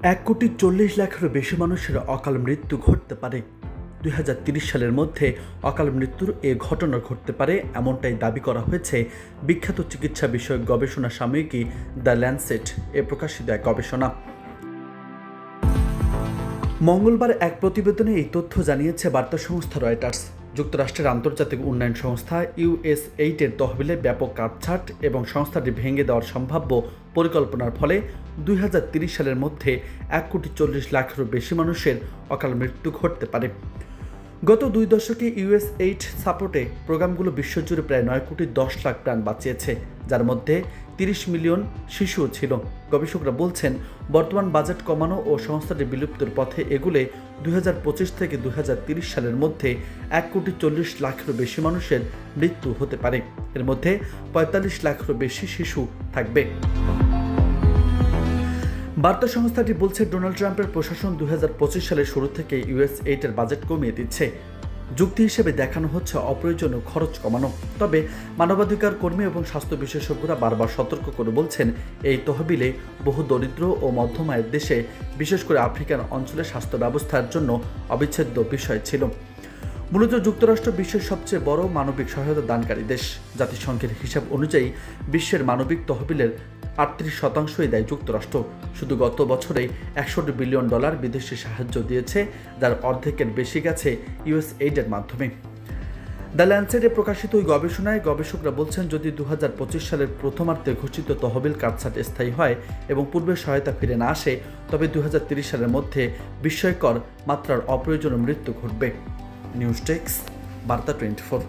1,40,00,000-এরও বেশি মানুষের অকাল মৃত্যু ঘটতে পারে। 2030 সালের মধ্যে অকাল মৃত্যুর এ ঘটনা ঘটতে পারে এমনটাই দাবি করা হয়েছে বিখ্যাত চিকিৎসা বিষয়ক গবেষণা সাময়িকী দ্য ল্যান্সেট এ প্রকাশিত এক গবেষণা। মঙ্গলবার এক প্রতিবেদনে এই তথ্য জানিয়েছে বার্তা সংস্থা রয়টার্স। যুক্তরাষ্ট্রের আন্তর্জাতিক উন্নয়ন সংস্থা USAID-এর তহবিলে ব্যাপক কাটছাঁট এবং সংস্থাটি ভেঙে দেওয়ার সম্ভাব্য পরিকল্পনার ফলে 2030 সালের মধ্যে 1,40,00,000-এরও বেশি মানুষের অকাল মৃত্যু ঘটতে পারে। গত 2 দশকে USAID সাপোর্টে প্রোগ্রামগুলো বিশ্বজুড়ে প্রায় 9,10,00,000 প্রাণ বাঁচিয়েছে, যার মধ্যে 30 মিলিয়ন শিশুও ছিল। গবেষকরা বলছেন, বর্তমান বাজেট কমানো ও সংস্থাটি বিলুপ্তির পথে এগুলে 2025 থেকে 2030 সালের মধ্যে 1,40,00,000-এরও বেশি মানুষের মৃত্যু হতে পারে। এর মধ্যে 45,00,000-এরও বেশি শিশু থাকবে। বার্তা সংস্থাটি বলছে, ডোনাল্ড ট্রাম্পের প্রশাসন 2025 সালের শুরু থেকে USAID-এর বাজেট কমিয়ে দিচ্ছে। যুক্তি হিসেবে দেখানো হচ্ছে অপ্রয়োজনীয় খরচ কমানো। তবে মানবাধিকার কর্মী এবং স্বাস্থ্য বিশেষজ্ঞরা বারবার সতর্ক করে বলছেন, এই তহবিলে বহু দরিদ্র ও মধ্যম আয়ের দেশে, বিশেষ করে আফ্রিকান অঞ্চলে স্বাস্থ্য ব্যবস্থার জন্য অবিচ্ছেদ্য বিষয় ছিল। মূলত যুক্তরাষ্ট্র বিশ্বের সবচেয়ে বড় মানবিক সহায়তা দানকারী দেশ। জাতিসংঘের হিসাব অনুযায়ী বিশ্বের মানবিক তহবিলের 38% দেয় যুক্তরাষ্ট্র। শুধু গত বছরে $100 বিলিয়ন বিদেশি সাহায্য দিয়েছে, যার অর্ধেকের বেশি গেছে USAID-এর মাধ্যমে। দ্য ল্যান্সেটে প্রকাশিত ওই গবেষণায় গবেষকরা বলছেন, যদি 2025 সালের প্রথমার্ধে ঘোষিত তহবিল কাটছাঁট স্থায়ী হয় এবং পূর্বের সহায়তা ফিরে না আসে, তবে 2030 সালের মধ্যে বিস্ময়কর মাত্রার অপ্রয়োজনীয় মৃত্যু ঘটবে। নিউজ ডেস্ক, বার্তা 24।